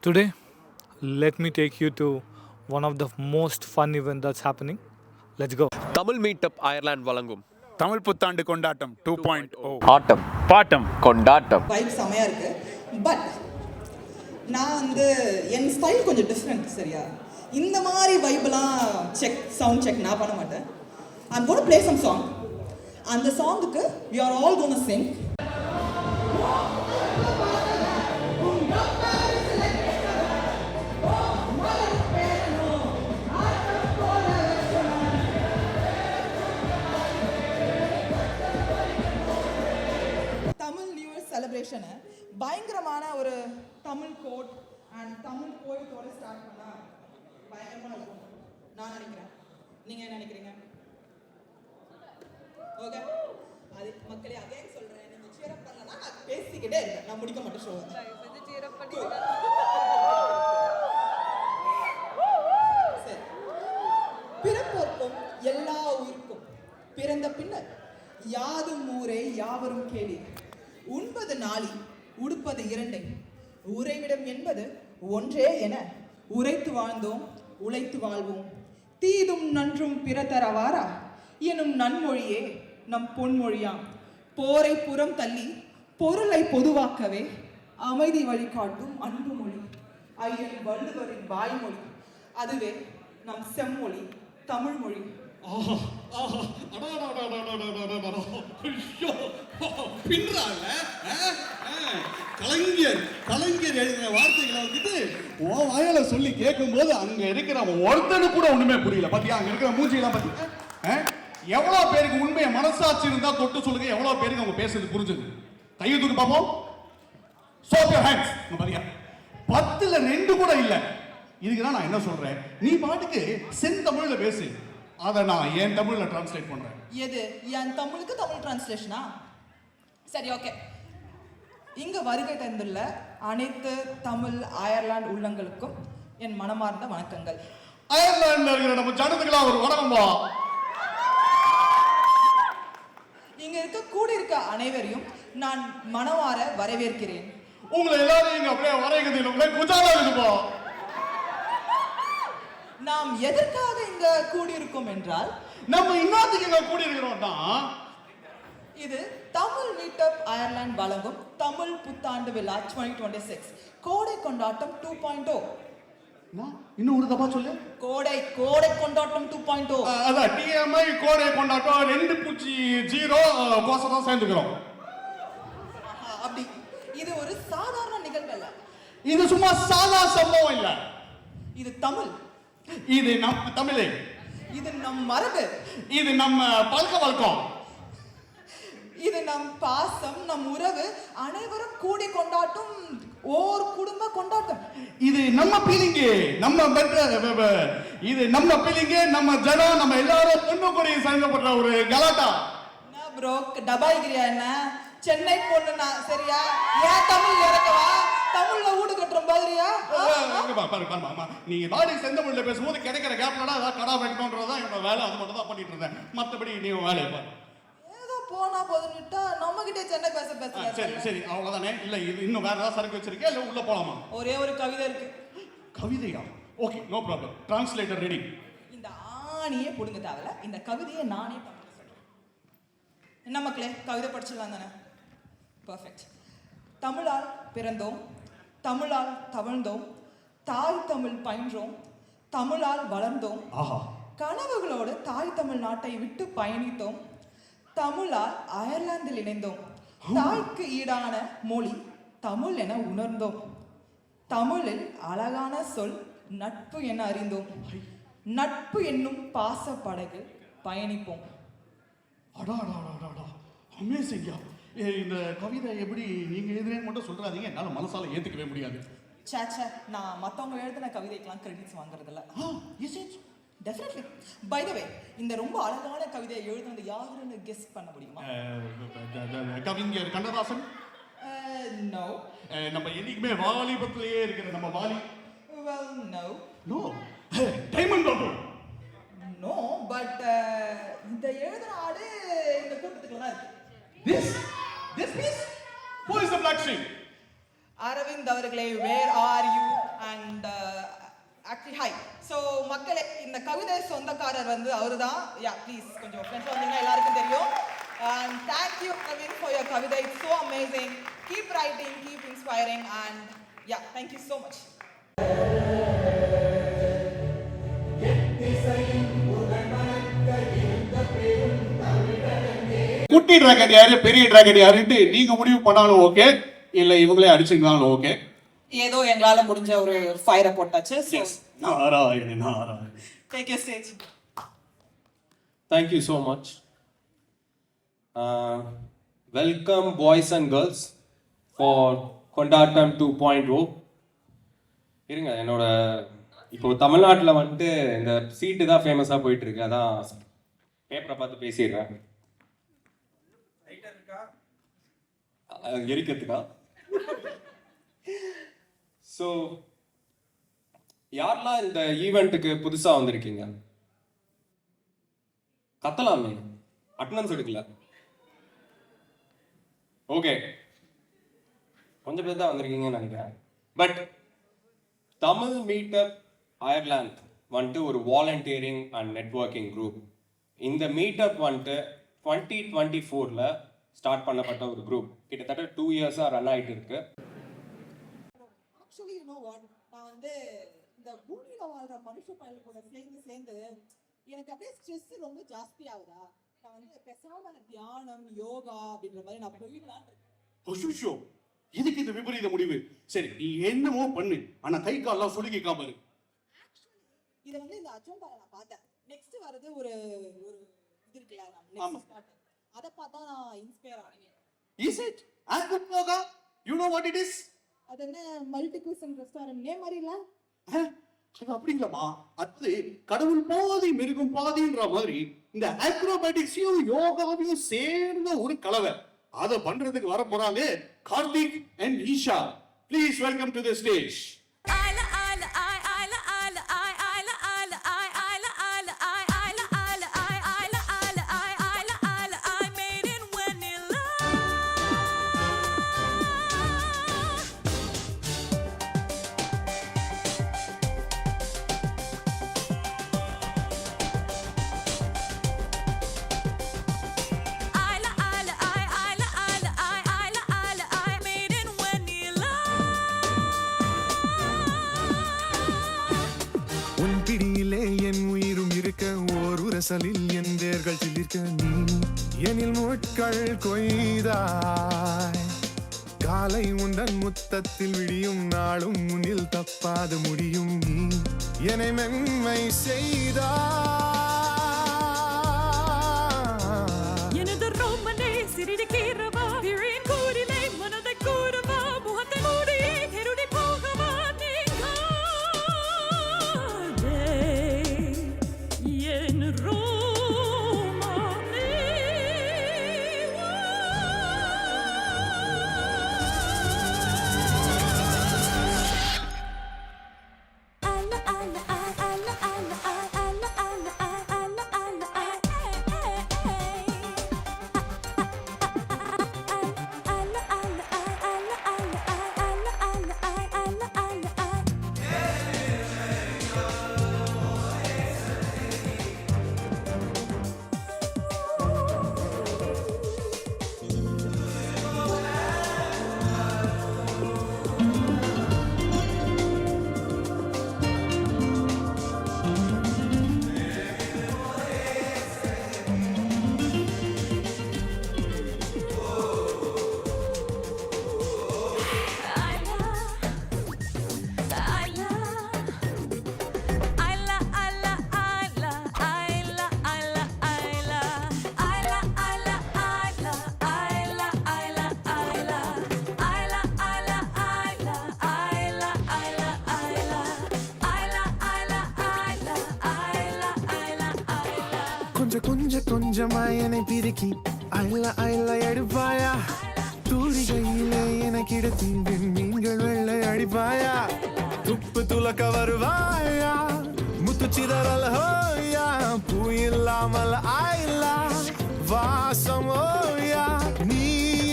Today, let me take you to one of the most fun event that's happening. Let's go. Tamil meetup Ireland வழங்கும் தமிழ் புத்தாண்டு கொண்டாட்டம் 2.0 ஆட்டம் bottom கொண்டாட்டம். Vibe செமையாக இருக்கு. But நான் வந்து என் ஸ்டைல் கொஞ்சம் டிஃப்ரெண்ட். சரியா, இந்த மாதிரி வைப்லாம் சவுண்ட் செக் நான் பண்ண மாட்டேன். I'm gonna play some song. அந்த சாங்குக்கு we are all gonna sing. செலிப்ரேஷனை பயங்கரமான ஒரு தமிழ் கோட் அண்ட் தமிழ் கோயத்தோட ஸ்டார்ட் பண்ணா பயங்கரமாக இருக்கும் நான் நினைக்கிறேன். நீங்க என்ன நினைக்கிறீங்க? ஓகே, அது மக்களே அகைன் சொல்றேன், நீங்க cheer up பண்ணலனா நான் பேசிக்கிட்டே இருக்கேன், நான் முடிக்க மாட்டேன் ஷோ. cheer up பண்ணி சரி. பிறப்போர்க்கும் எல்லா உயிர்க்கும் பிறந்த பின்னர் யாதும் ஊரே யாவரும் கேளி, உண்பது நாளி உடுப்பது இரண்டை, உறைவிடம் என்பது ஒன்றே என உரைத்து வாழ்ந்தோம் உழைத்து வாழ்வோம். தீதும் நன்றும் பிற தரவாரா எனும் நன்மொழியே நம் பொன்மொழியாம். போரை புறம் தள்ளி பொருளை பொதுவாக்கவே அமைதி வழிகாட்டும் அன்பு மொழி. ஐயன் வள்ளுவரின் வாய்மொழி, அதுவே நம் செம்மொழி தமிழ் மொழி. கலைஞர் எழுதின வார்த்தைகளை வந்துட்டு உன் வாயால சொல்லி கேட்கும் போது அங்க இருக்கிற ஒருத்தனு கூட ஒண்ணுமே புரியல. பாத்தியா, அங்க இருக்கிற மூஞ்சியெல்லாம் பாத்தீங்க. எவ்வளவு பேருக்கு உண்மையை மனசாட்சி இருந்தா தொட்டு சொல்லுங்க, எவ்வளவு பேருக்கு அவங்க பேசுறது புரிஞ்சது? கையை தூக்கி பார்ப்போம். Show your hands. பாத்தியா, 10ல் 2 கூட இல்ல. இதுக்குதான் நான் என்ன சொல்றேன், நீ பாட்டுக்கு செந்தமிழ்ல பேசு, அதை நான் என் தமிழ்ல டிரான்ஸ்லேட் பண்றேன். எது என் தமிழுக்கு தமிழ் டிரான்ஸ்லேஷனா? சரி, ஓகே. இங்க வருகை தந்துள்ள அனைத்து தமிழ் அயர்லாந்து உள்ளங்களுக்கும் என் மனமார்ந்த வணக்கங்கள். அயர்லாந்துல இருக்கிற நம்ம ஜனத்துக்கெல்லாம் ஒரு வணக்கம்பா. இங்க இருக்க கூடியிருக்க அனைவரையும் நான் மனமார வரவேற்கிறேன். உங்களை எல்லாரும் இங்க அப்படியே வரைகிறது உங்களை குஜாலா இருக்குப்பா. நாம் எதற்காக இங்க கூடியிருக்கோம் என்றால், நம்ம இன்னத்துக்கு இங்க கூடி இருக்கிறோம்னா, இது தமிழ் மீட்டப் அயர்லாந்து வழங்கும் தமிழ் புத்தாண்டு விழா 2026 கோடை கொண்டாட்டம் 2.0. இன்னும் ஒரு தப்பா சொல்லு. கோடை கொண்டாட்டம் 2.0. அதான் டிஎம்ஐ கோடை கொண்டாட்டம் 2.0 கோசம் சேர்ந்துக்கிறோம். அப்படி இது ஒரு சாதாரண நிகழ்வு அல்ல. இது சும்மா சாதா சம்பவம் இல்ல. இது தமிழ். இது நம்ம தமிழே. இது நம் மரபு. இது நம்ம பழக்க வழக்கம். இது நம் பாசம், நம் உறவு, அனைவரும் கூடி கொண்டாட்டும் ஓர் குடும்ப கொண்டாட்டம். இது நம்ம பீலிங்கு, நம்ம இது நம்ம பீலிங்கு, நம்ம ஜனம், நம்ம எல்லாரும் பொண்ணு கொடி சேர்ந்தப்படுற ஒரு கலாட்டா. என்ன ப்ரோ டபாய்கிறியா? என்ன சென்னை பொண்ணுனா சரியா? ஏன் தமிழ் இறக்கவா? தமிழ்ல ஊடு கட்டுற மாதிரியா? நீ பாடி செந்தமிழ்ல பேசும்போது கிடைக்கிற கேப்லடா அதான் கடா வைக்கணும்ன்றதான் என்னோட வேலை. அது மட்டும் தான் பண்ணிட்டு இருந்தேன். மற்றபடி நீ வேலையை பாரு. ஏதோ போனா போதுன்னுட்டா நம்ம கிட்டே சென்னை பேச சரி சரி, அவ்வளவுதானே. இல்ல இது இன்னும் வேற ஏதாவது சரக்கு வச்சிருக்கே, இல்ல உள்ள போலாமா? ஒரே ஒரு கவிதை இருக்கு. கவிதையா? Okay, no problem. Translator ready. இந்த ஆணியே புடுங்க தேவையில்ல, இந்த கவிதையை நானே பண்ணுறேன். என்ன மக்களே, கவிதை படிச்சிடலாம் தானே? பர்ஃபெக்ட். தமிழால் பிறந்தோம், தமிழால் தவழ்ந்தோம், தாய் தமிழ் பயின்றோம், தமிழால் வளர்ந்தோம், கனவுகளோடு தாய் தமிழ் நாட்டை விட்டு பயணித்தோம், தமிழால் அயர்லாந்தில் இணைந்தோம், தாய்க்கு ஈடான மொழி தமிழ் என உணர்ந்தோம், தமிழில் அழகான சொல் நட்பு என அறிந்தோம், நட்பு என்னும் பாச படகு பயணிப்போம். அமேசிங்கா. இந்த கவிதை எப்படி நீங்க எழுதுறேன்னு மட்டும் சொல்றாதீங்க, என்னால மனசால ஏத்துக்கவே முடியாது. சேச்சே, நான் மற்றவங்க எழுதின கவிதைக்கெல்லாம் கிரெடிட்ஸ் வாங்குறதில்ல. டெஃபினெட்லி. பை த வே, இந்த ரொம்ப அழகான கவிதையை எழுதுனது யாருன்னு கெஸ் பண்ண முடியுமா? கவிஞர் கண்ணதாசன். நோ. நம்ம என்னைக்குமே வாலிபத்திலேயே இருக்கிற நம்ம Vaali. Well, no. No. Diamond Babu. No, but இந்த எழுதுன ஆடு இந்த கூட்டத்துக்குள்ள தான் இருக்கு. This piece? Who is the black sheep? Aravind அவர்களே, where are you? மக்களே இந்த கவிதை சொந்தக்காரர் வந்து அவருதான். யா ப்ளீஸ் கொஞ்சம் ஃப்ரெண்ட்ஸ் வந்தீங்கன்னா எல்லாருக்கும் தெரியும். And thank you Praveen for your கவிதை. It's so amazing. Keep writing, keep inspiring, and yeah, thank you so much. குட்டி டிராகன் யாரு பெரிய டிராகன் யாருன்னு நீங்க முடிவு பண்ணாலும் ஓகே, இல்ல இவங்களே அடிச்சுக்கினாலும் ஓகே. ஏதோ எங்களால முடிஞ்ச ஒரு ஃபயரை போட்டாச்சு. Narayana Narayana. Take your stage. Thank you so much. Welcome boys and girls for கொண்டாட்டம் 2.0. இருங்க, என்னோட இப்போ தமிழ்நாட்டில் வந்துட்டு இந்த சீட்டு தான் ஃபேமஸாக போயிட்டு இருக்கு. அதான் பேப்பரை பார்த்து பேசிடுறேன். எரிக்கிறதுக்கா? ஸோ யாரெல்லாம் இந்த ஈவெண்ட்டுக்கு புதுசாக வந்திருக்கீங்க? கத்தலாமே, அட்டனன்ஸ் எடுக்கல. ஓகே, கொஞ்சம் பேர் தான் வந்திருக்கீங்கன்னு நினைக்கிறேன். பட் தமிழ் மீட்டப் அயர்லாந்து வந்துட்டு ஒரு வாலண்டியரிங் அண்ட் நெட்வொர்க்கிங் குரூப். இந்த மீட்டப் வந்துட்டு 2024 ஸ்டார்ட் பண்ணப்பட்ட ஒரு குரூப். கிட்டத்தட்ட 2 இயர்ஸாக ரன் ஆகிட்டு இருக்கு. ஆக்சுவலி யூ நோ வாட், நான் வந்து இந்த பூமியில வாழ்ற மனுஷ பயல் கூட சேர்ந்து எனக்கு அப்படியே ஸ்ட்ரெஸ் ரொம்ப ஜாஸ்தி ஆகுதா. நான் வந்து பேசாம தியானம் யோகா அப்படின்ற மாதிரி நான் போயிடலாம். அஷுஷோ, இதுக்கு இந்த விபரீத முடிவு. சரி, நீ என்னமோ பண்ணு, ஆனா கை கால்லாம் சொல்லி கேட்காம இரு. இதை வந்து இந்த அஜெண்டால நான் பார்த்தேன். நெக்ஸ்ட் வரது ஒரு இது இருக்குல்ல, நெக்ஸ்ட் ஸ்டார்ட், அதை பார்த்தா நான் இன்ஸ்பயர் ஆனேன். Is it? Good yoga? You know what it is? அது என்ன மல்டி குசின் ரெஸ்டாரன்ட் நேம் மாதிரி இல்ல? அப்படிங்களா? அது கடவுள் பாதி மிருகம் பாதின்ற மாதிரி இந்த அக்ரோபாட்டிக்ஸையும் யோகாவையும் சேர்ந்த ஒரு கலவை. அதை பண்றதுக்கு வர போறாங்க Karthik and Isha. Please welcome to the stage. உன் பிடியிலே என் உயிரும் இருக்க, ஓர் உரசலில் என் வேர்கள் சிலிர்க்க, நீ எனில் முட்கள் கொய்தாய். காலை உந்தன் முத்தத்தில் விடியும் நாளும் முன்னில் தப்பாது முடியும், நீ என்னை மென்மை செய்தாய். எனது ரோமனே சிறிது கீரவா, விழியின் கூறினை மனதை கூறவா, முகத்தை மூடி கருடி போகவா, நீங்காதே என் ரோமனே. கொஞ்சமாய் என்னை பிரிக்கி அள்ள எடுப்பாயா. தூரிகையிலே எனக்கு இடத்தி மீன்கள் வெள்ளை அடிப்பாயா. துப்பு துலக்க வருவாயா, முத்து சிதறல் ஹோயா, பூ இல்லாமல் ஆயில்லா வாசம் ஓயா. நீ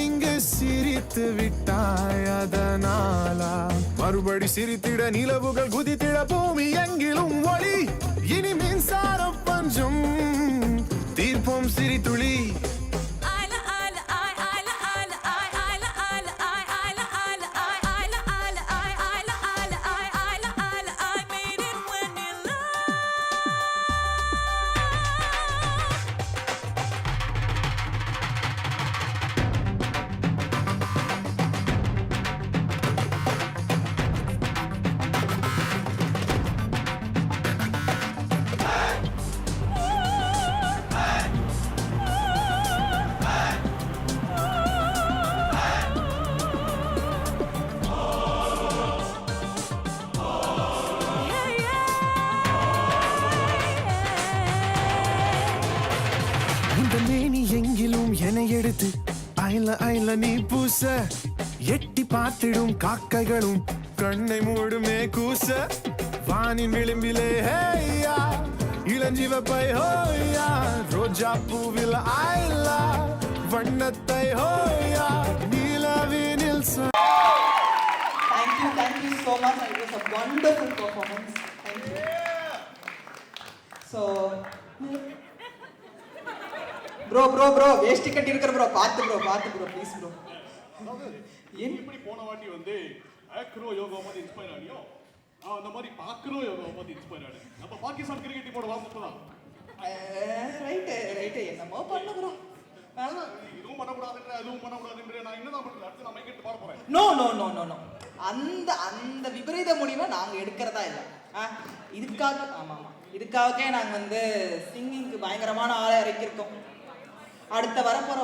இங்கு சிரித்து விட்டாய், அதனாலா மறுபடி சிரித்திட நிலவுகள் குதித்திட பூமி எங்கிலும் ஒளி இனி மின்சார பஞ்சம் தீர்ப்போம் சிரி துளி இந்த மேனி எங்கிலும் என எடுத்து ஐல ஐல நீ பூச எட்டி பார்த்திடும் காக்கைகளும் கண்ணை மூடுமே கூச வானின் விளிம்பிலே ஹேயா இளஞ்சிவப்பை ஹோயா ரோஜா பூவில் ஐலா வண்ணத்தை hoya நீலவினில் Thank you so much. It was a wonderful performance. Thank you. So, bro, வேஷ்டி கட்டி இருக்கிற bro, பார்த்து bro, please bro. எப்படி போன வாட்டி வந்து ஆக்ரோ யோகா மாதிரி இன்ஸ்பயர் ஆனியோ அந்த மாதிரி பாக்ரோ யோகா மாதிரி இன்ஸ்பயர் ஆனேன். நம்ம பாகிஸ்தான் கிரிக்கெட் டீமோட வாசப்பதான். ரைட் என்னமோ பண்ணு bro. இதுவும் பண்ணக்கூடாதுன்ற அதுவும் பண்ணக்கூடாதுன்ற நான் என்னதான் பண்றது? அடுத்து நான் மைக்கெட்டு பாட போறேன். நோ. அந்த விபரீத முடிவை நாங்க எடுக்கிறதா இல்லை. இதுக்காகவே நாங்க வந்து சிங்கிங்க்கு பயங்கரமான ஆளை இறக்கியிருக்கோம். அடுத்த வரப்போற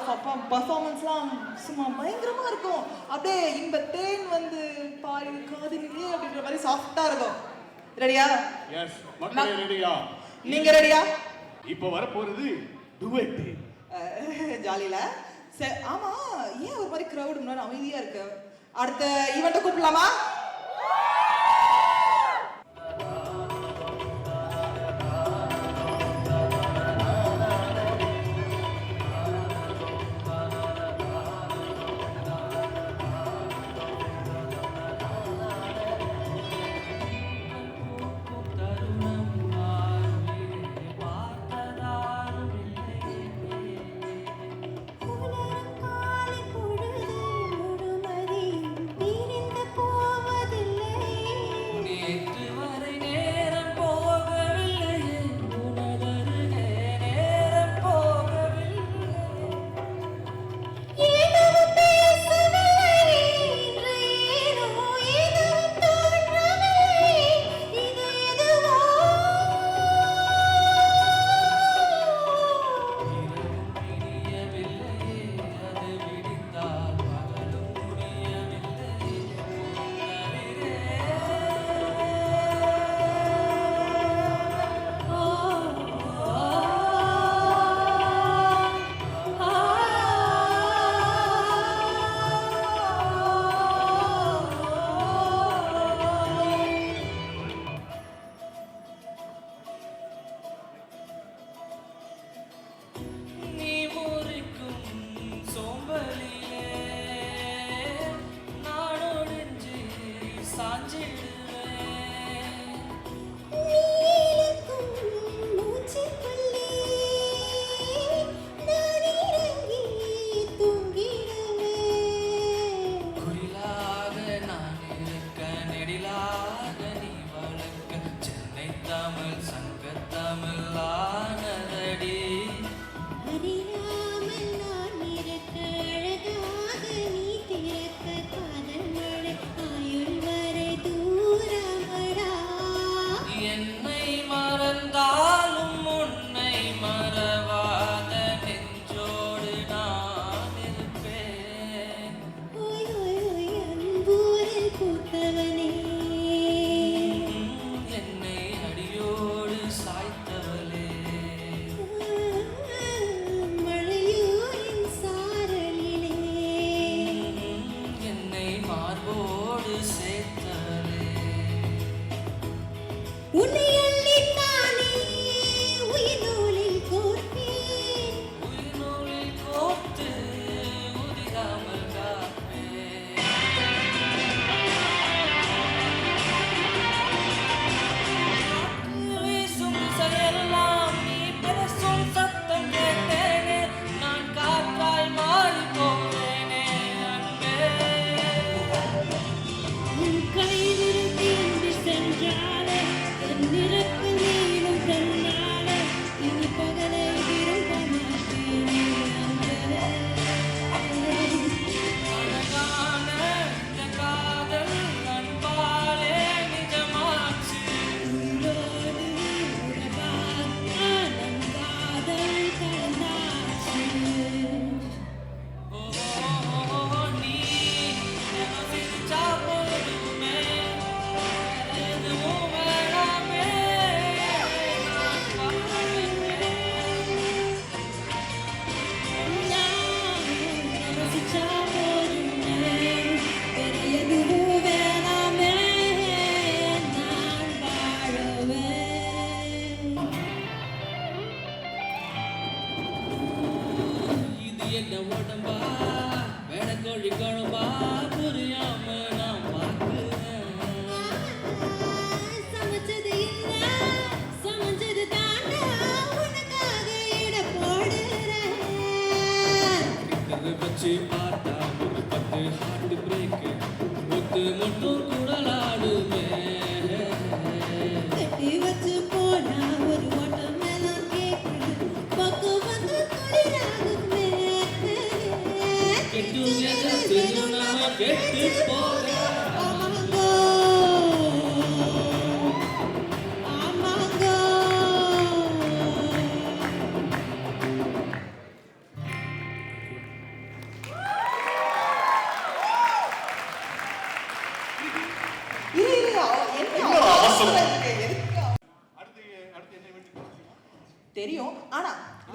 பர்ஃபார்மன்ஸ்லாம் சும்மா பயங்கரமா இருக்கும். அப்படியே இந்த தேன் வந்து பாய் காதிலே அப்படின்ற மாதிரி சாஃப்டா இருக்கும். ரெடியா? எஸ், மக்களே ரெடியா? நீங்க ரெடியா? இப்போ வர போறது டுவெட். ஜாலியில ஆமா, ஏன் ஒரு மாதிரி கிரவுட் முன்னாடி அமைதியா இருக்கு? அடுத்த ஈவெண்ட்டை கூப்பிடலாமா?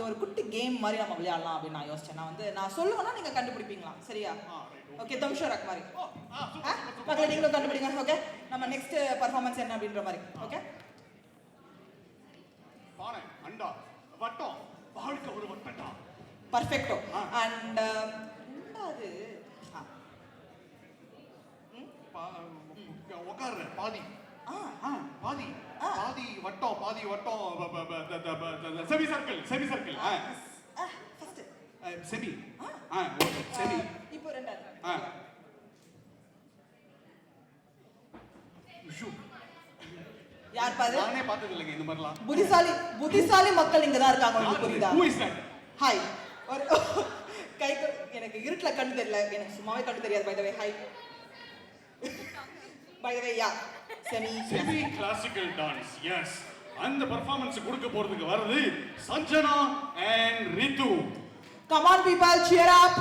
இது ஒரு குட்டி கேம் மாதிரி நம்ம விளையாடலாம் அப்படின்னு நான் யோசிச்சேன். நான் சொல்லுவேன்னா நீங்க கண்டுபிடிப்பீங்களா? சரியா? ஓகே, தம்ஷோ ரக் மாதிரி. மக்களே நீங்களும் கண்டுபிடிங்க. ஓகே, நம்ம நெக்ஸ்ட் பர்ஃபார்மன்ஸ் என்ன அப்படின்ற மாதிரி. ஓகே, பானை, அண்டா, வட்டம், வாழ்க்கை ஒரு வட்டம்டா. பர்ஃபெக்ட்டோ. அண்ட் ரெண்டாவது உட்கார்ற பாதி ஆ பாதி பாதி வட்டம் பாதி வட்டம் semi circle semi circle first semi semi இப்போ ரெண்டாவது யார் பாரு? நானே பார்த்தது இல்லைங்க இந்த மாதிரிலாம். புத்திசாலி மக்கள் இங்க தான் இருக்காங்க. உங்களுக்கு புரியுதா? Who is that? ஹாய். ஒரு கை எனக்கு இருட்டுல கண்ணு தெரியல, எனக்கு சும்மாவே கண்ணு தெரியாது. By the way hi. By the way yeah semi classical dance. Yes, அந்த பெர்ஃபார்மன்ஸ் கொடுக்க போறதுக்கு வருது Sanjana and Rithu. Come on people, cheer up.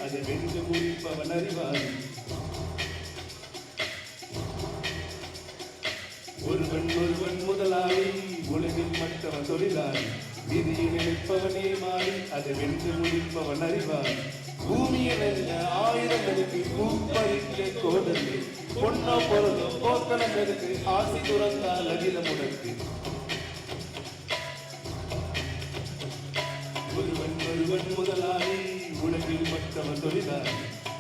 அதை வென்று முடிப்பவன் அறிவாளி. ஒருவன் முதலாளி, உலகில் மற்றவன் தொழிலாளி. விதியை நினைப்பவனே மாறி அதை வென்று முடிப்பவன் அறிவாளி. பூமியை வெல்ல 1000 பேருக்கு பூப்பறிக்க கோடல் பொண்ணோ பொருளோ போக்கணம் எதுக்கு ஆசி துறந்தால் அகிலம் உனக்கு. ஒருவன் முதலாளி, உலகில் மற்றவன் தொழிலாளி.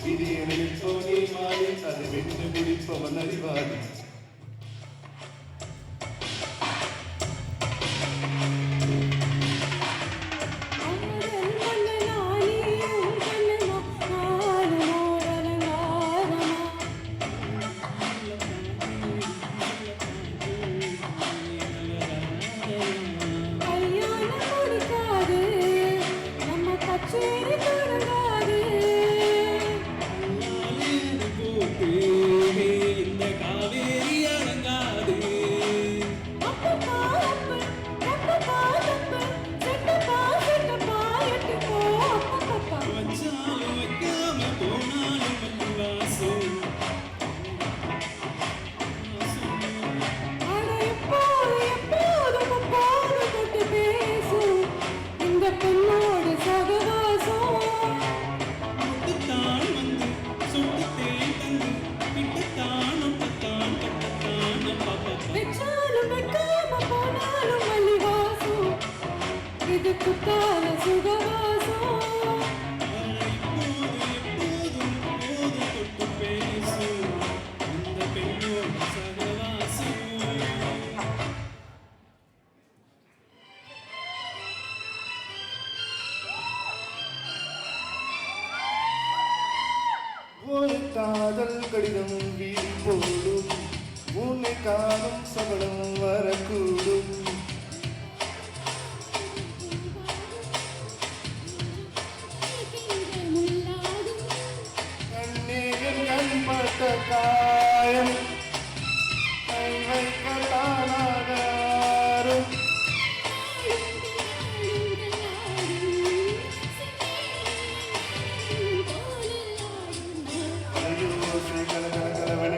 விதியை நினைப்பவனே மாறி அதை வென்று முடிப்பவன் அறிவாளி. ஒரு காதல் கடிதம் வீடு போடும், உன்னை காணும் சபலம் வரக்கூடும். கண்ணீரில் கண்பட்ட காயம் கை வைக்கத்தானாகாரும்.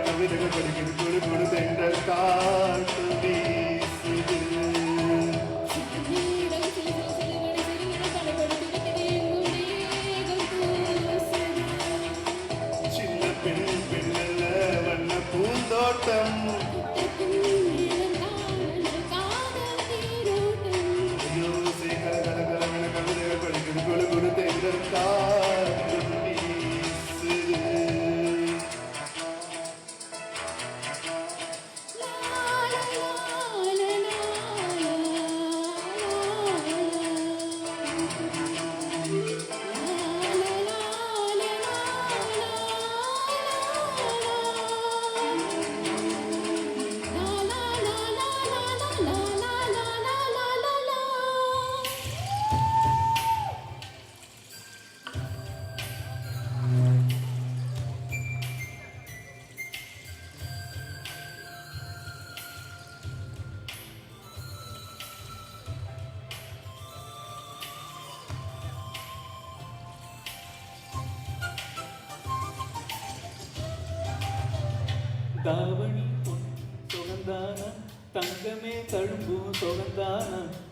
கவிதைகள் படிக்கிறது கொடு கொடு தென்றல் காட்டு வீசுது. சின்ன பெண்ணல்ல வண்ண பூந்தோட்டம். கவிதைகள் படிக்கிறது கொடு கொடு தென்றல் காட்டு வீசுது. தாவணி பொன் சுகந்தான தங்கமே தழும்பு சுகந்தான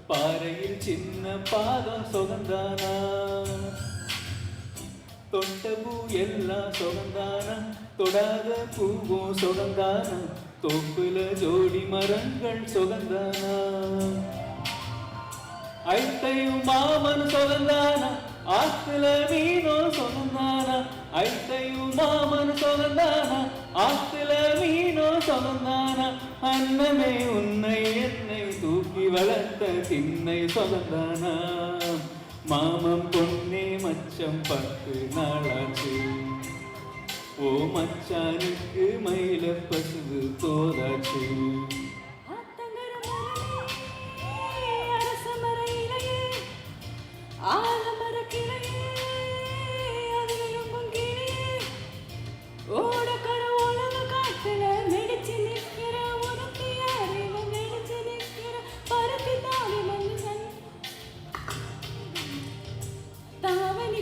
பாறையில் சின்ன பாதம் சுகந்தான தொட்டபூ எல்லாம் சுகந்தான தொடாத பூவும் சுகந்தான தோப்புல ஜோடி மரங்கள் சுகந்தான ஐத்தையும் மாமன் சுகந்தான ஆத்துல மீனும் சுகந்தான ஐத்தையும் மாமன் சுகந்தான ஆத்துல மீனும் சுகந்தான அன்னமே உன்னை என்னை தூக்கி வளர்த்த திண்ணை சுகந்தான மாமன் பொன்னே மச்சம் 10 நாளாச்சு ஓ மச்சானுக்கு மயில பசுவு தோதாச்சு ஆலமர கிளையே அதிலும் பொங்கியே ஓடக்கர உலக காட்டுல நெடிச்சு நிற்கிற உனக்கு யாரையும் நெடிச்சு நிற்கிற பருத்தி தாவி மனுஷன் தாவணி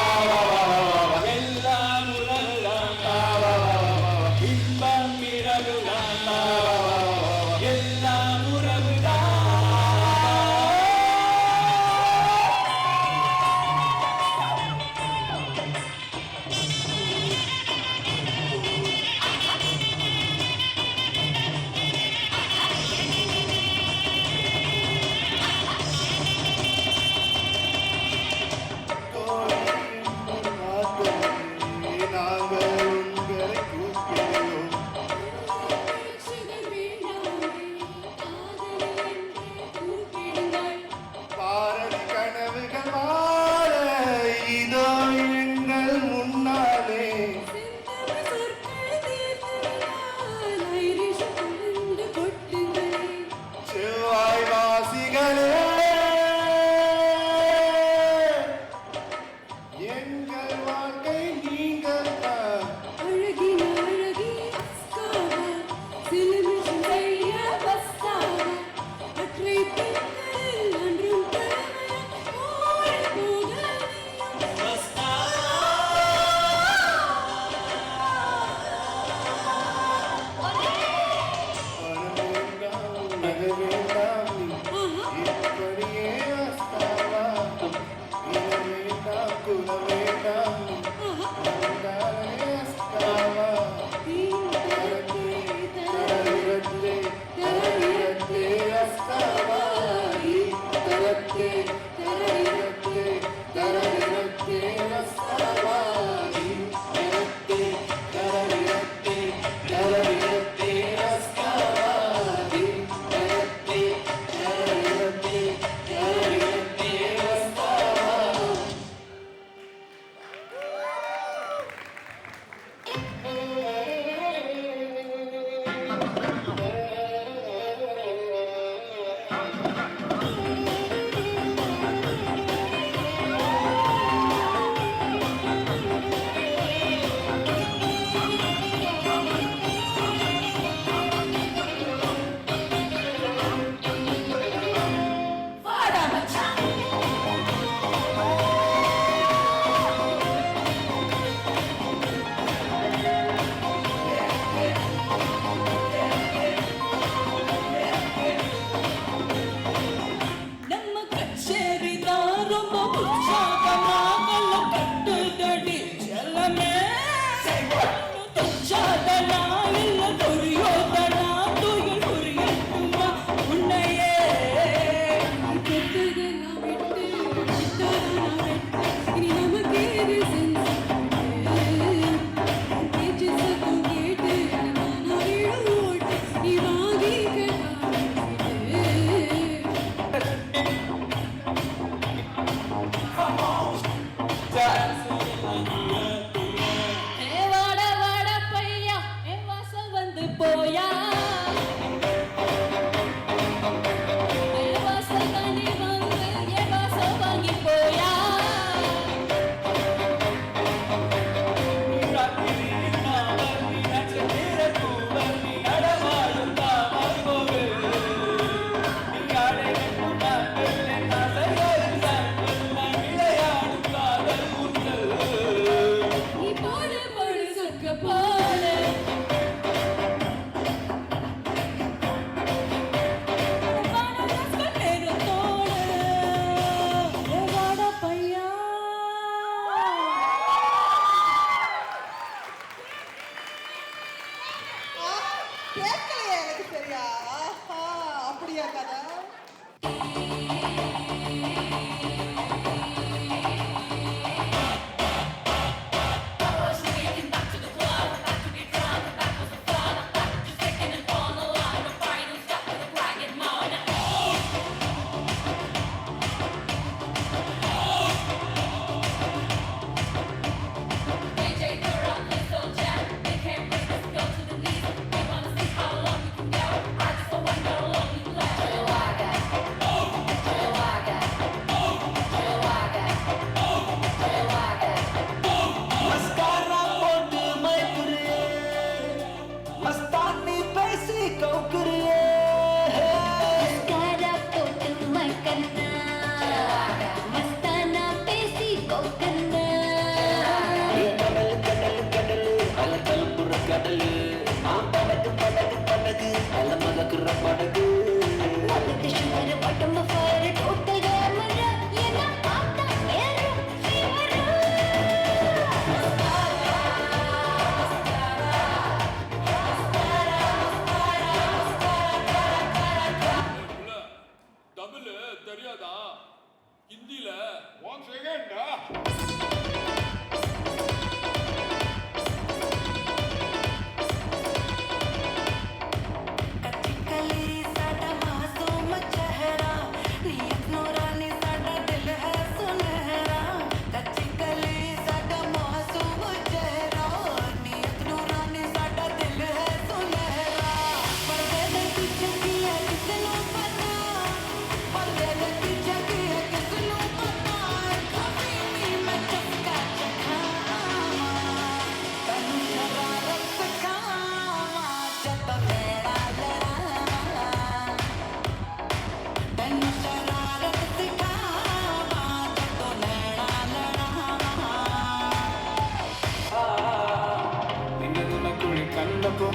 കണ്ടപ്പോ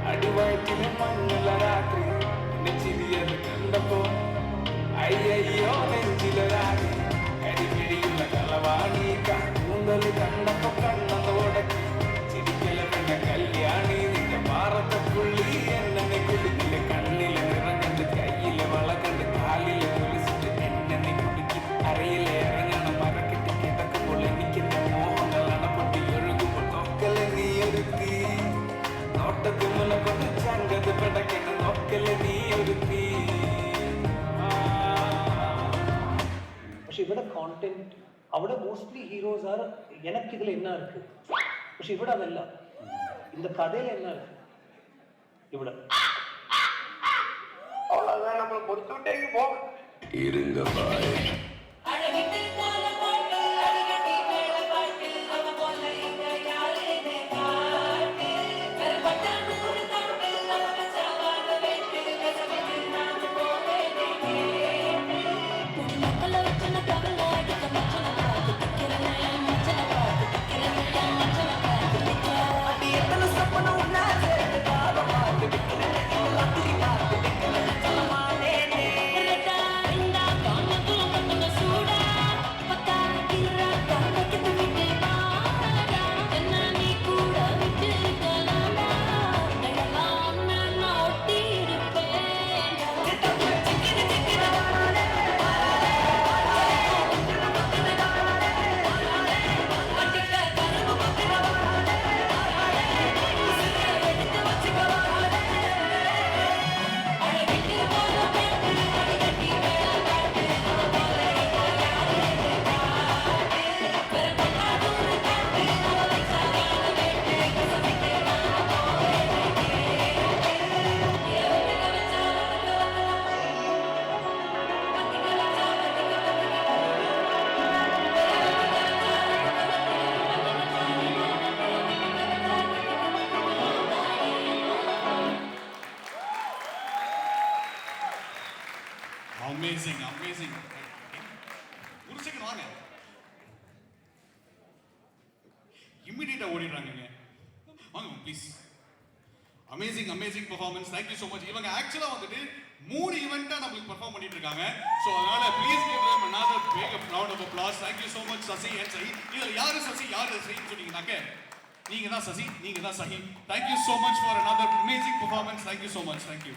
അടിവയറ്റിന് മഞ്ഞുള്ള രാത്രി നെച്ചിരിയത് കണ്ടപ്പോ അയ്യോ നെഞ്ചിലൊരാടി കരിപിടിയുള്ള കളവാണി കൂന്തൽ കണ്ടപ്പോ കണ്ണന്ന് ഉടക്കി ചിരിക്കല പെണ്ണ കല്യാണി നിന്റെ മാറത്തെ പുള്ളി എന്നെ കുടിക്കില്ല കണ്ണിലെ നിറം കണ്ട് കയ്യിലെ വള കണ്ട് കാലിലെ കുളിച്ചിട്ട് എന്നെ നീ കുടിക്കും അറിയില്ല ഇറങ്ങണം മരക്കെട്ടി കിടക്കുമ്പോൾ എനിക്ക് മോഹങ്ങൾ അണപ്പൊട്ടി ഒഴുകുമ്പോൾ നോക്കലെ നീ ഒരുത്തി നോട്ടത്തിൽ മുല കൊണ്ട് ചങ്കത് പിടക്കണ നോക്കലെ നീ ഒരുത്തി. പക്ഷെ ഇവിടെ കോണ്ടന്റ് അവിടെ മോസ്റ്റ്ലി ഹീറോസ് ആർ എനിക്കിതിൽ என்ன இருக்கு പക്ഷെ ഇവിടെ അതല്ല இந்த கதையில என்ன இருக்கு ഇവിടെ அவ்வளவுதான் நம்ம பொறுத்துட்டேங்க போ இருங்க பாய் அமேசிங் அமேசிங். ஒரு செகண்ட் வாங்க, இம்மிடியேட்டா ஓடிடுறாங்க. வாங்க please. Amazing amazing performance. Thank you so much. இவங்க ஆக்சுவலா வந்துட்டு 3 ஈவென்ட்டா நமக்கு பெர்ஃபார்ம் பண்ணிட்டு இருக்காங்க. சோ அதனால please give them another big round of applause. Thank you so much Sasi and Sahi. இதுல யாரு சசி யாரு சஹின்னு சொன்னீங்கனாக்க நீங்க தான் சசி, நீங்க தான் சஹி. Thank you so much for another amazing performance. Thank you so much. Thank you.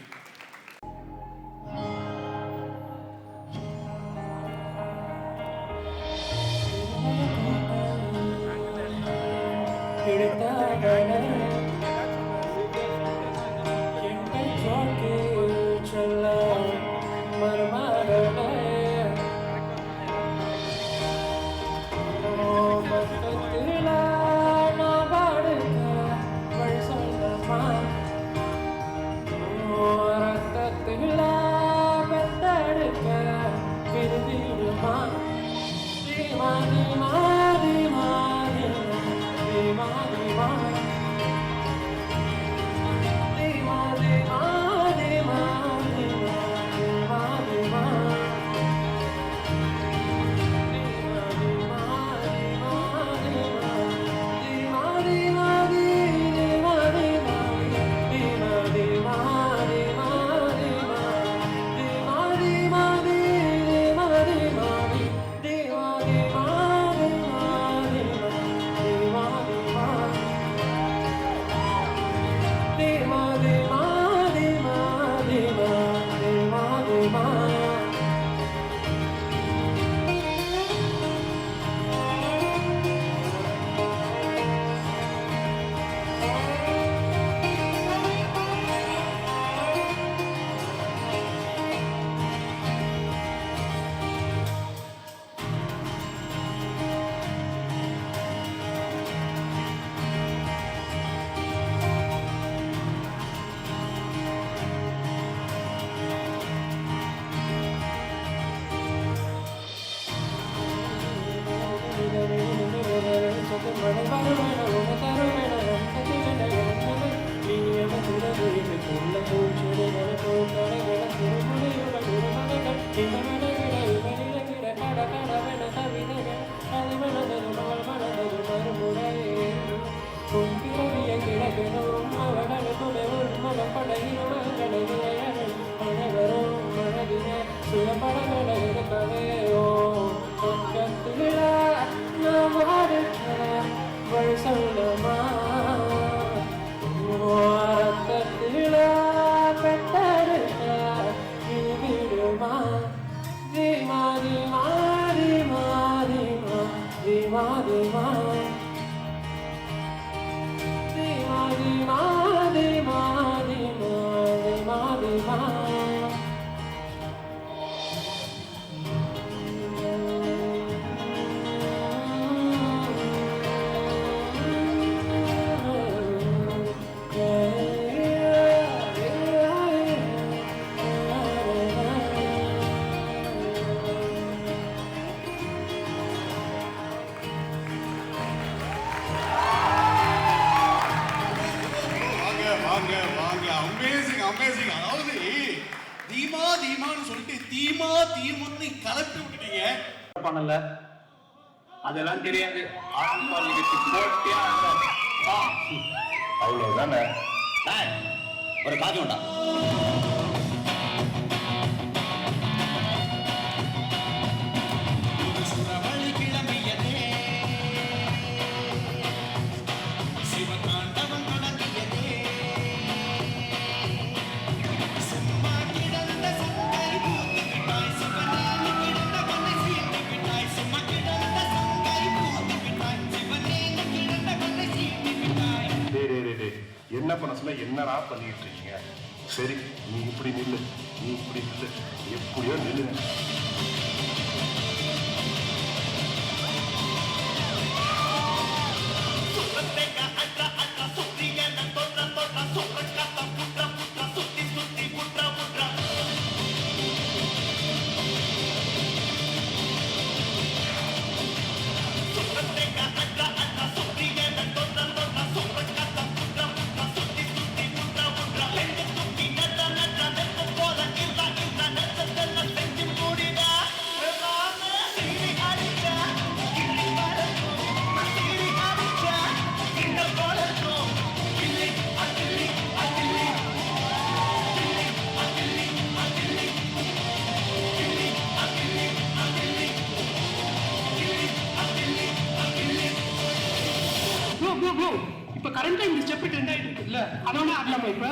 பண்ணல அதெல்லாம் தெரியாது. அவ்வளவுதானே. ஒரு காஃபி உண்டா? என்ன பண்ண சொல்ல என்னடா பண்ணிட்டு இருக்கீங்க? சரி, நீ இப்படி நில்லு, நீ இப்படி நில்லு, எப்படியோ நில்லுங்க. இப்ப கரண்டா இந்த ஸ்டெப் ட்ரெண்ட் ஆயிட்டு இருக்குல்ல, அதோட ஆடலாமா இப்ப?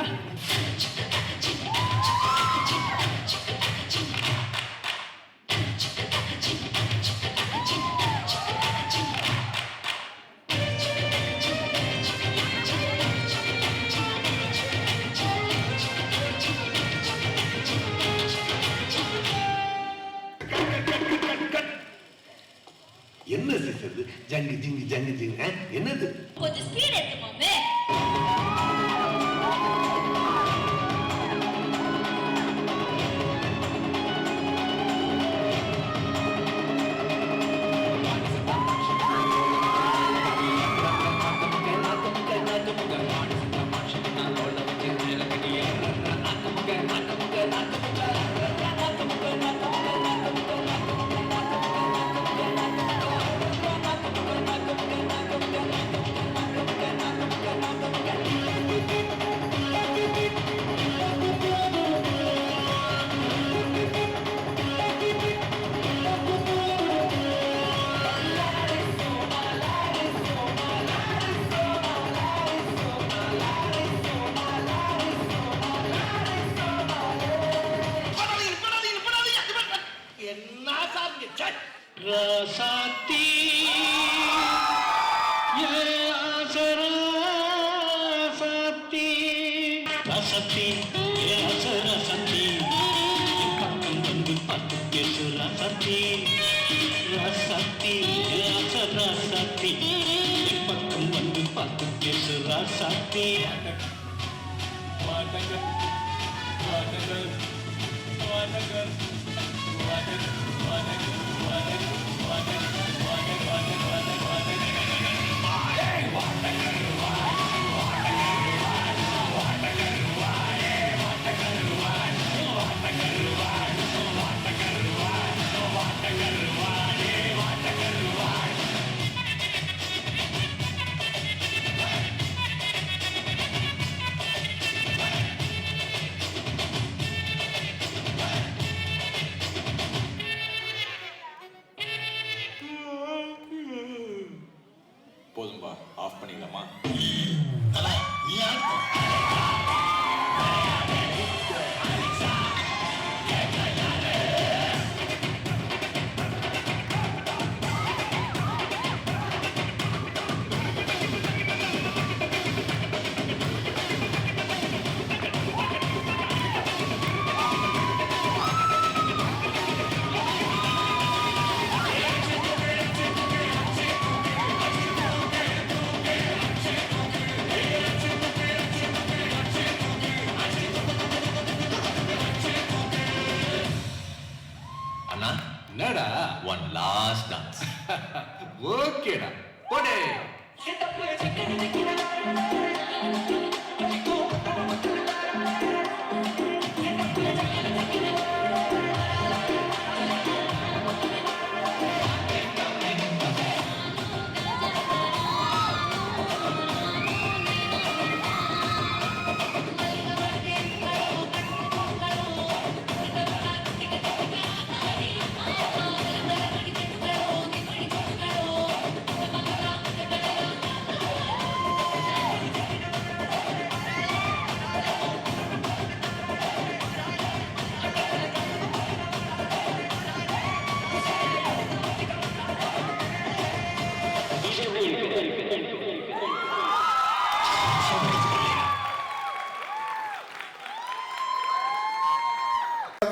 என்ன சிஸ்டர் ஜங்கு ஜிங்கு ஜங்கு ஜிங்கு என்னது? கொஞ்சம் ஸ்பீட் ஏத்துமாமே. ரசத்தி ரசத்தி ரசத்தி ரசத்தி பக்கம் வந்து பத்து பேசு ரசத்தி ரசத்தி ரசத்தி பக்கம் வந்து பத்து பேசு ரசத்தி. போதும்பா, ஆஃப் பண்ணிடலாமா? அண்ணா என்னடா ஒன் லாஸ்ட் டான்ஸ். ஓகேடா போடே.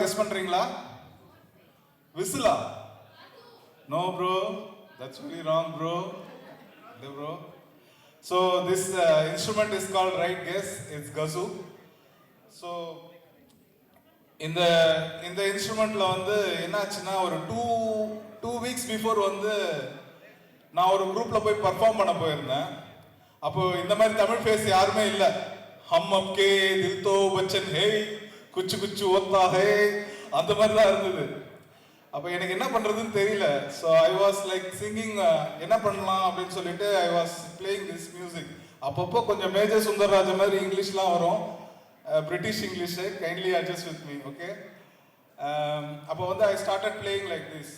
கெஸ் பண்றீங்களா? விசிலா? No bro, that's very wrong bro. No bro. So this instrument is called right guess. It's kazoo. So இந்த இன்ஸ்ட்ருமெண்ட்ல வந்து என்னாச்சுன்னா ஒரு 2 weeks பிஃபோர் வந்து நான் ஒரு குரூப்ல போய் பர்ஃபார்ம் பண்ண போயிருந்தேன். அப்போ இந்த மாதிரி தமிழ் ஃபேஸ் யாருமே இல்லை. ஹம் அப்கே தில் தோ பச்சன் ஹே குச்சு குச்சு ஓத்தா ஹே அந்த மாதிரி தான் இருந்தது. அப்போ எனக்கு என்ன பண்ணுறதுன்னு தெரியல. So I was like singing, என்ன பண்ணலாம் அப்படின்னு சொல்லிட்டு I was playing this music. அப்பப்போ கொஞ்சம் மேஜர் சுந்தரராஜ மாதிரி இங்கிலீஷ்லாம் வரும், British English. Kindly adjust with me, okay? அப்போ வந்து I started playing like this.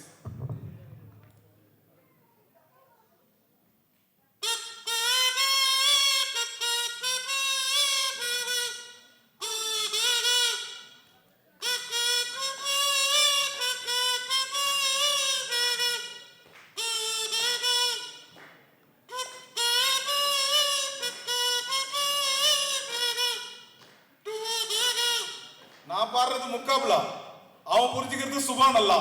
நான் பாடுறது முக்காபுலா, அவன் புரிஞ்சுக்கிறது சுபான் அல்லா.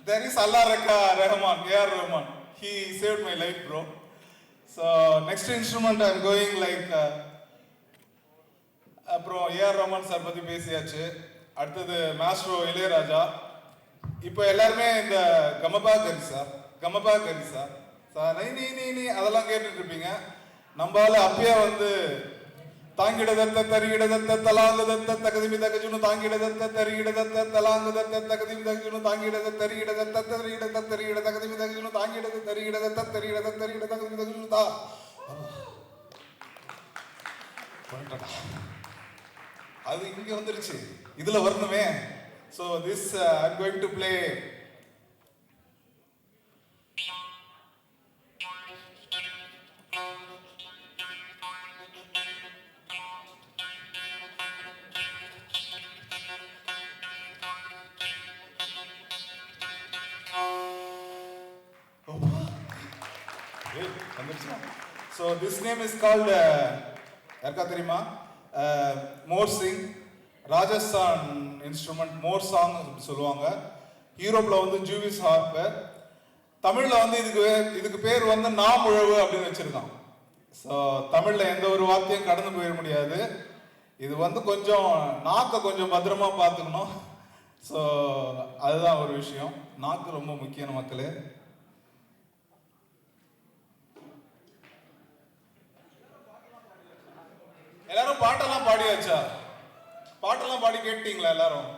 There is Allah Rahman, A.R. Rahman. He saved my life, bro. So next instrument I'm going like அப்புறம் A.R. Rahman சார் பத்தி பேசியாச்சு. அடுத்தது மாஸ்ட்ரோ இளையராஜா. இப்போ எல்லாருமே இந்த கமபா கரிசா சார் நீ அதெல்லாம் கேட்டுட்டு இருப்பீங்க. நம்மளால அப்பயே வந்து தாங்கிடதத்த தரிகிடதத்த தலாங்கதத்த தகதிமி தகஜுனு தாங்கிடதத்த தரிகிடதத்த தலாங்கதத்த தகதிமி தகஜுனு தாங்கிடத தரிகிடதத்த தரிகிடத தரிகிட தகதிமி தகஜுனு தாங்கிடத தரிகிடதத்த தரிகிடத தரிகிட தகதிமி தகஜுனு தா. அது இங்க வந்துருச்சு, இதுல வரணுமே. So this I'm going to play So this name is called யாருக்கா தெரியுமா? மோர்சிங். ராஜஸ்தான் இன்ஸ்ட்ருமெண்ட், மோர் சாங் சொல்லுவாங்க. யூரோப்ல வந்து ஜூவிஸ் ஹார்ப். தமிழ்ல வந்து இதுக்கு பேர் வந்து நாமுழவு அப்படின்னு வச்சிருக்கான். ஸோ தமிழ்ல எந்த ஒரு வார்த்தையும் கடந்து போயிட முடியாது. இது வந்து கொஞ்சம் நாக்கை கொஞ்சம் பத்திரமா பார்த்துக்கணும். ஸோ அதுதான் ஒரு விஷயம். நாக்கு ரொம்ப முக்கியம் மக்களே. எல்லாரும் பாட்டெல்லாம் பாடியாச்சா? பாட்டெல்லாம் பாடி கேட்டீங்களா எல்லாரும்?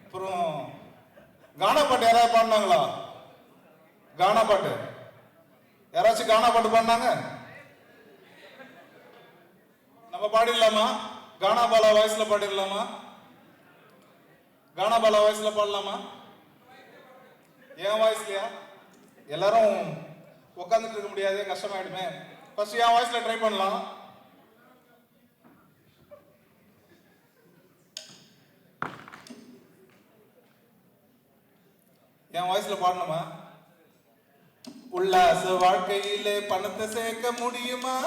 அப்புறம் கானா பாட்டு யாராவது பாடினாங்களா? கானா பாட்டு யாராச்சும் கானா பாட்டு பாடினாங்க? நம்ம பாடிடலாமா? கானா பாலா வாய்ஸ்ல பாடிடலாமா? கானா பாலா வாய்ஸ்ல பாடலாமா? என் வாய்ஸ்லயா? எல்லாரும் உட்காந்துட்டு இருக்க முடியாது, கஷ்டமாயிடுமே. ஃபர்ஸ்ட் என் வாய்ஸ்ல ட்ரை பண்ணலாம். என் வாய்ஸ்ல பாடணுமா? உல்லாச வாழ்க்கையிலே பணத்தை சேர்க்க முடியுமா?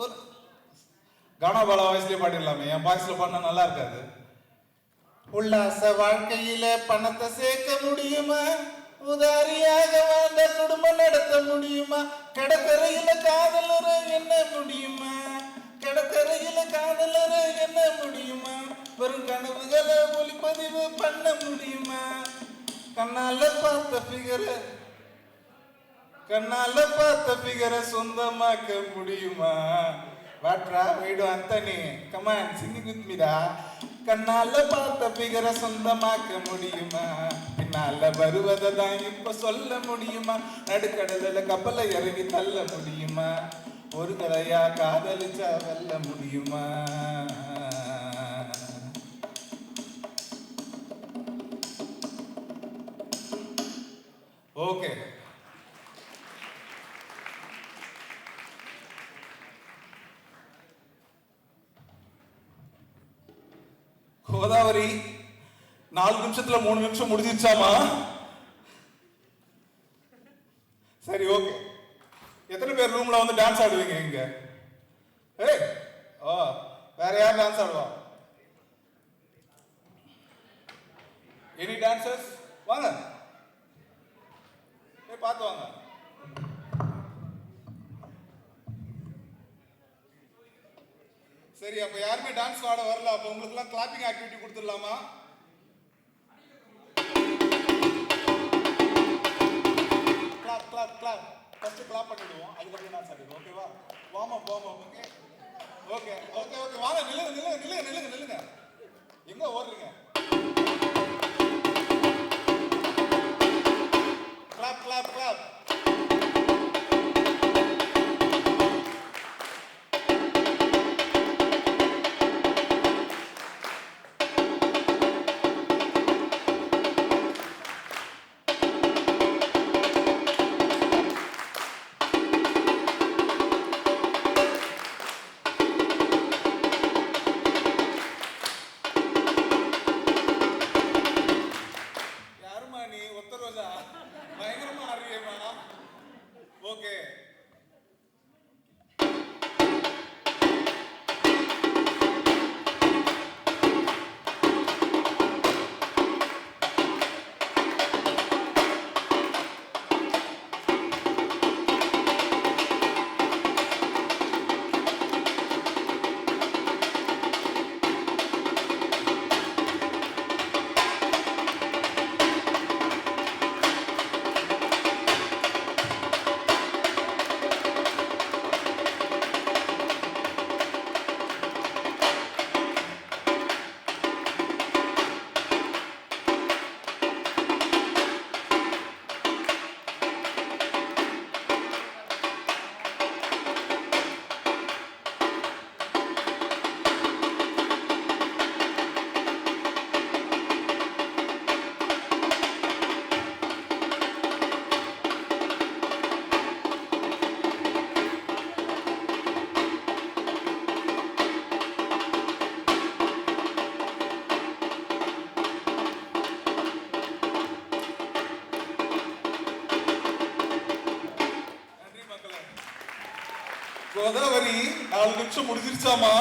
ஒரு கானாபாலா வாய்ஸ்லயே பாடிடலாமே, என் வாய்ஸ்ல பாடினா நல்லா இருக்காது. உல்லாச வாழ்க்கையில பணத்தை சேர்க்க முடியுமா? உதாரியாக வாழ்ந்த குடும்பம் நடத்த முடியுமா? கடற்கரையில காதலர என்ன முடியுமா? கடற்கரையில காதலர என்ன முடியுமா? வெறும் கனவுகளை ஒளிப்பதிவு பண்ண முடியுமா? கண்ணால பார்த்த பிகரை சொந்தமாக்க முடியுமா? வாட்ரா வீடு அந்தனி கமான் சிங்கிங் வித் மீடா. கண்ணால பார்த்த பிகரை சொந்தமாக்க முடியுமா? பின்னால வருவதை தான் இப்ப சொல்ல முடியுமா? நடுக்கடல கப்பலை இறங்கி தள்ள முடியுமா? ஒரு கதையா காதலிச்சா வெல்ல முடியுமா? ஓகே, கோதாவரி 4 நிமிஷத்துல 3 நிமிஷம் முடிஞ்சிருச்சாமா? சரி, ஓகே. எத்தனை பேர் ரூம்ல வந்து டான்ஸ் ஆடுவீங்க இங்க? ஏய், ஓ, வேற யார் டான்ஸ் ஆடுவா? Any dancers? வாங்க, பார்த்து வாங்க. சரி, அப்ப யாருமே டான்ஸ் ஆட வரல. அப்ப உங்களுக்கு எல்லாம் கிளாப்பிங் ஆக்டிவிட்டி கொடுத்துடலாமா? Clap clap clap. First clap பண்ணிடுவோம், அதுக்கப்புறம் டான்ஸ் ஆடிடுவோம். ஓகேவா? Warm up. Okay okay okay okay. வாங்க, நில்லுங்க. எங்க ஓடுறீங்க? Clap clap clap. பயங்கரமா ஆடுறியேமா. ஓகே, கோதாவரி 4 நிமிஷம் முடிஞ்சிருச்சாமா?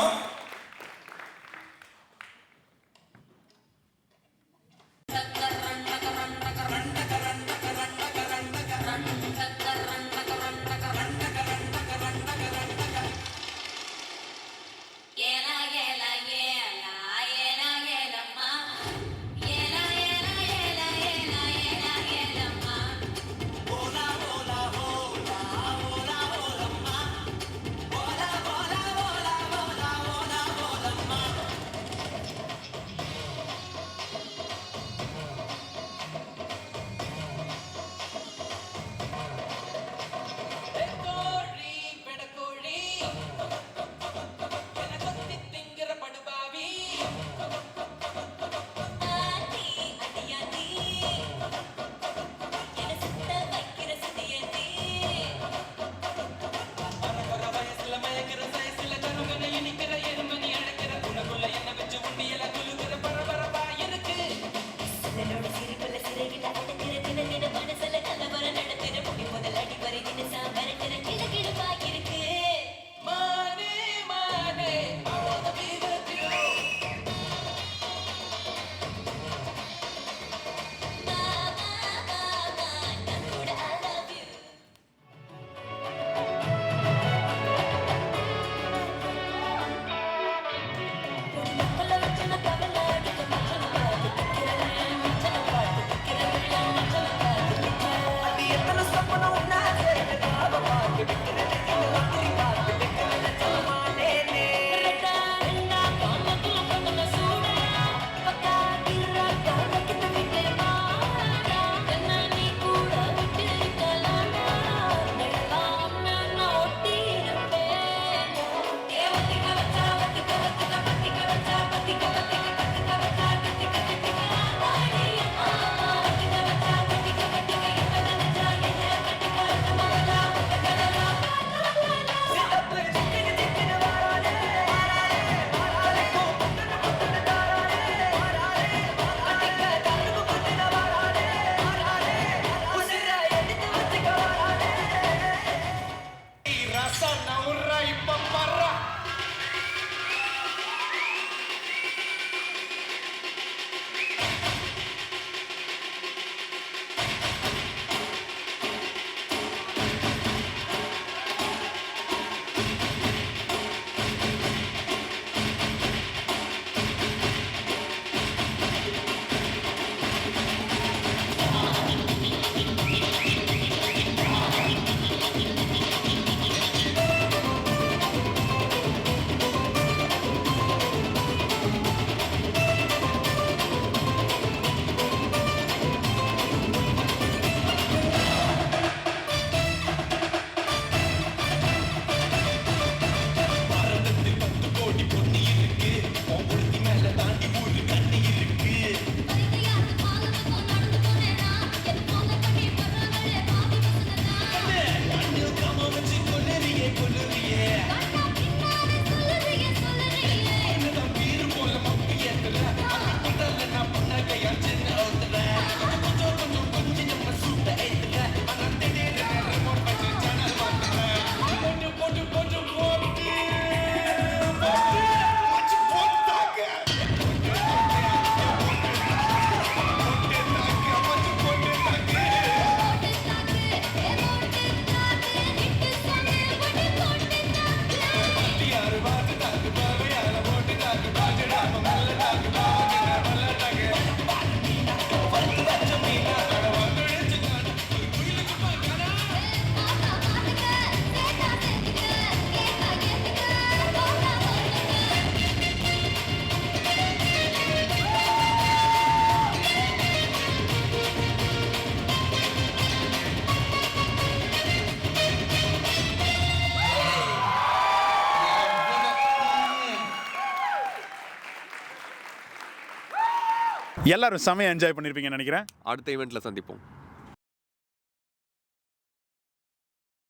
எல்லாரும் செமையாக என்ஜாய் பண்ணியிருப்பீங்கன்னு நினைக்கிறேன். அடுத்த ஈவெண்ட்டில் சந்திப்போம்.